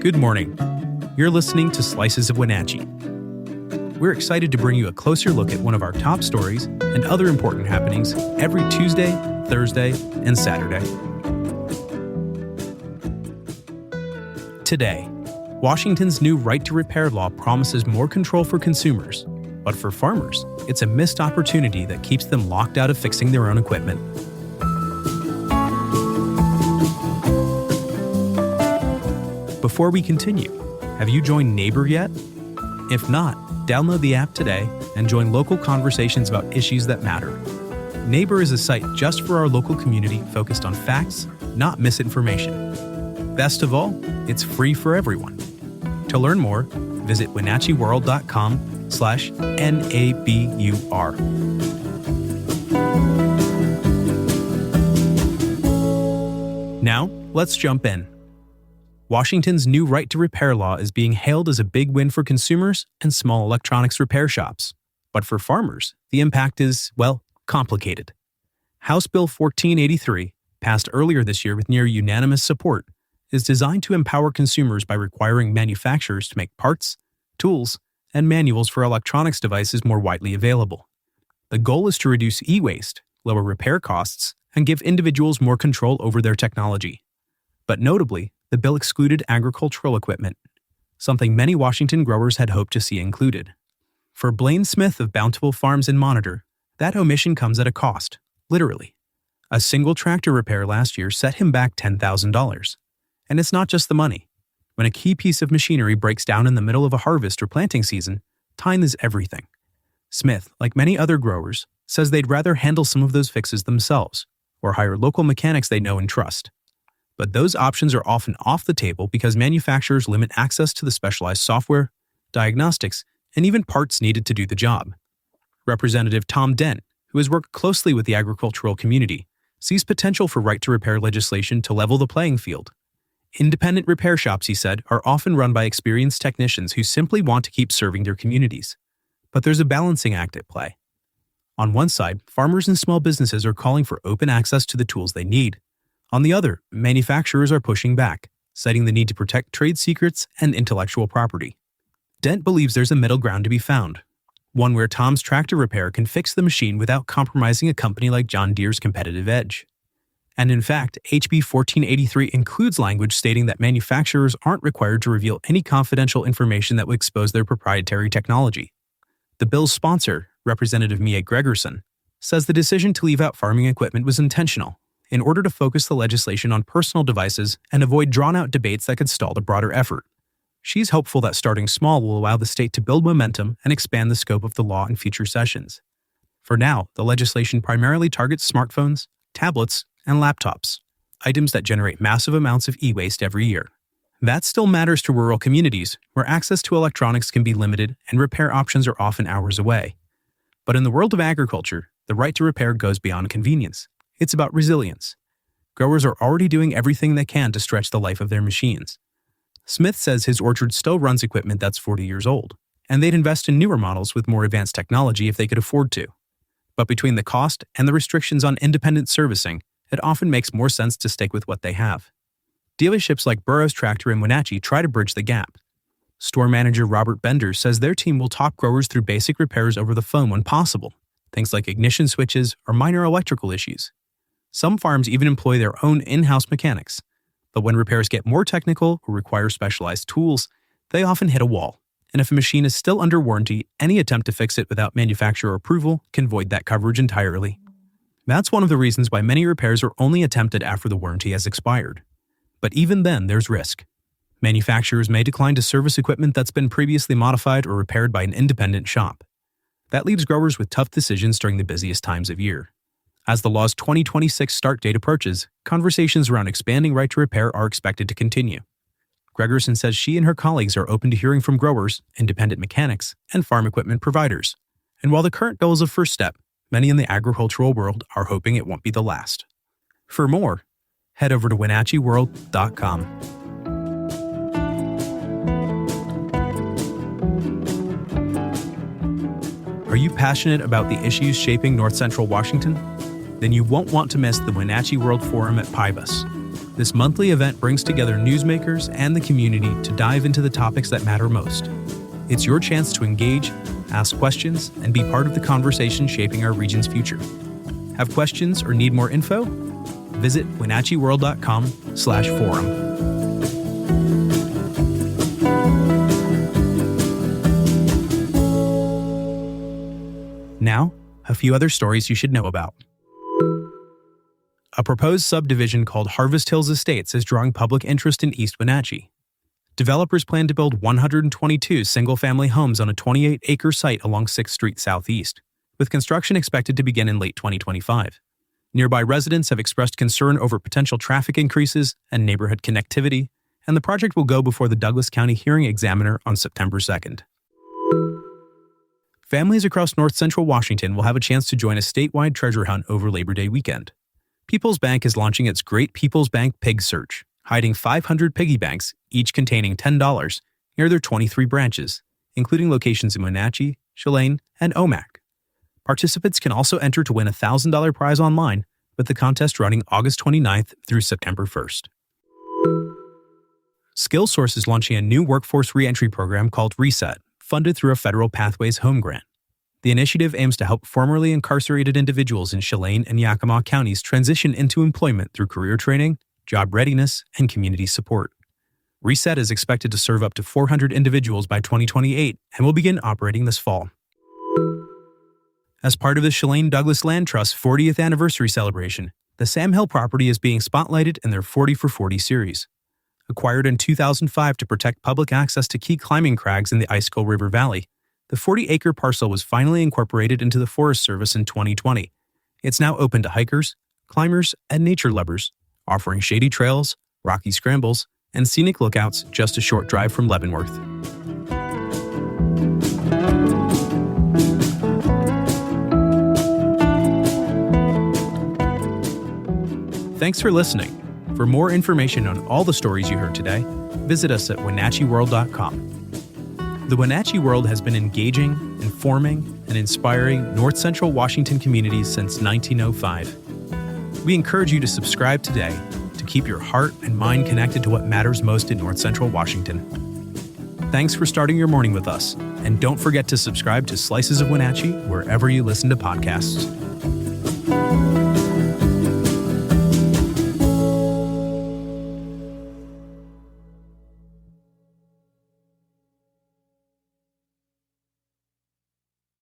Good morning. You're listening to Slices of Wenatchee. We're excited to bring you a closer look at one of our top stories and other important happenings every Tuesday, Thursday, and Saturday. Today, Washington's new right to repair law promises more control for consumers, but for farmers, it's a missed opportunity that keeps them locked out of fixing their own equipment. Before we continue, have you joined Neighbor yet? If not, download the app today and join local conversations about issues that matter. Neighbor is a site just for our local community focused on facts, not misinformation. Best of all, it's free for everyone. To learn more, visit wenatcheeworld.com/NABUR. Now, let's jump in. Washington's new right to repair law is being hailed as a big win for consumers and small electronics repair shops. But for farmers, the impact is, well, complicated. House Bill 1483, passed earlier this year with near unanimous support, is designed to empower consumers by requiring manufacturers to make parts, tools, and manuals for electronics devices more widely available. The goal is to reduce e-waste, lower repair costs, and give individuals more control over their technology. But notably, the bill excluded agricultural equipment, something many Washington growers had hoped to see included. For Blaine Smith of Bountiful Farms in Monitor, that omission comes at a cost, literally. A single tractor repair last year set him back $10,000. And it's not just the money. When a key piece of machinery breaks down in the middle of a harvest or planting season, time is everything. Smith, like many other growers, says they'd rather handle some of those fixes themselves, or hire local mechanics they know and trust. But those options are often off the table because manufacturers limit access to the specialized software, diagnostics, and even parts needed to do the job. Representative Tom Dent, who has worked closely with the agricultural community, sees potential for right-to-repair legislation to level the playing field. Independent repair shops, he said, are often run by experienced technicians who simply want to keep serving their communities. But there's a balancing act at play. On one side, farmers and small businesses are calling for open access to the tools they need. On the other, manufacturers are pushing back, citing the need to protect trade secrets and intellectual property. Dent believes there's a middle ground to be found, one where Tom's tractor repair can fix the machine without compromising a company like John Deere's competitive edge. And in fact, HB 1483 includes language stating that manufacturers aren't required to reveal any confidential information that would expose their proprietary technology. The bill's sponsor, Representative Mia Gregerson, says the decision to leave out farming equipment was intentional, in order to focus the legislation on personal devices and avoid drawn-out debates that could stall the broader effort. She's hopeful that starting small will allow the state to build momentum and expand the scope of the law in future sessions. For now, the legislation primarily targets smartphones, tablets, and laptops, items that generate massive amounts of e-waste every year. That still matters to rural communities, where access to electronics can be limited and repair options are often hours away. But in the world of agriculture, the right to repair goes beyond convenience. It's about resilience. Growers are already doing everything they can to stretch the life of their machines. Smith says his orchard still runs equipment that's 40 years old, and they'd invest in newer models with more advanced technology if they could afford to. But between the cost and the restrictions on independent servicing, it often makes more sense to stick with what they have. Dealerships like Burroughs Tractor in Wenatchee try to bridge the gap. Store manager Robert Bender says their team will talk growers through basic repairs over the phone when possible, things like ignition switches or minor electrical issues. Some farms even employ their own in-house mechanics, but when repairs get more technical or require specialized tools, they often hit a wall. And if a machine is still under warranty, any attempt to fix it without manufacturer approval can void that coverage entirely. That's one of the reasons why many repairs are only attempted after the warranty has expired. But even then, there's risk. Manufacturers may decline to service equipment that's been previously modified or repaired by an independent shop. That leaves growers with tough decisions during the busiest times of year. As the law's 2026 start date approaches, conversations around expanding right to repair are expected to continue. Gregerson says she and her colleagues are open to hearing from growers, independent mechanics, and farm equipment providers. And while the current bill is a first step, many in the agricultural world are hoping it won't be the last. For more, head over to wenatcheeworld.com. Are you passionate about the issues shaping North Central Washington? Then you won't want to miss the Wenatchee World Forum at PIBUS. This monthly event brings together newsmakers and the community to dive into the topics that matter most. It's your chance to engage, ask questions, and be part of the conversation shaping our region's future. Have questions or need more info? Visit wenatcheeworld.com/forum. Now, a few other stories you should know about. A proposed subdivision called Harvest Hills Estates is drawing public interest in East Wenatchee. Developers plan to build 122 single-family homes on a 28-acre site along 6th Street Southeast, with construction expected to begin in late 2025. Nearby residents have expressed concern over potential traffic increases and neighborhood connectivity, and the project will go before the Douglas County Hearing Examiner on September 2nd. Families across north central Washington will have a chance to join a statewide treasure hunt over Labor Day weekend. People's Bank is launching its Great People's Bank Pig Search, hiding 500 piggy banks, each containing $10, near their 23 branches, including locations in Wenatchee, Chelan, and Omak. Participants can also enter to win a $1,000 prize online, with the contest running August 29th through September 1st. SkillSource is launching a new workforce reentry program called Reset, funded through a federal Pathways Home Grant. The initiative aims to help formerly incarcerated individuals in Chelan and Yakima counties transition into employment through career training, job readiness, and community support. Reset is expected to serve up to 400 individuals by 2028 and will begin operating this fall. As part of the Chelan Douglas Land Trust 40th anniversary celebration, the Sam Hill property is being spotlighted in their 40 for 40 series. Acquired in 2005 to protect public access to key climbing crags in the Icicle River Valley, the 40-acre parcel was finally incorporated into the Forest Service in 2020. It's now open to hikers, climbers, and nature lovers, offering shady trails, rocky scrambles, and scenic lookouts just a short drive from Leavenworth. Thanks for listening. For more information on all the stories you heard today, visit us at wenatcheeworld.com. The Wenatchee World has been engaging, informing, and inspiring North Central Washington communities since 1905. We encourage you to subscribe today to keep your heart and mind connected to what matters most in North Central Washington. Thanks for starting your morning with us, and don't forget to subscribe to Slices of Wenatchee wherever you listen to podcasts.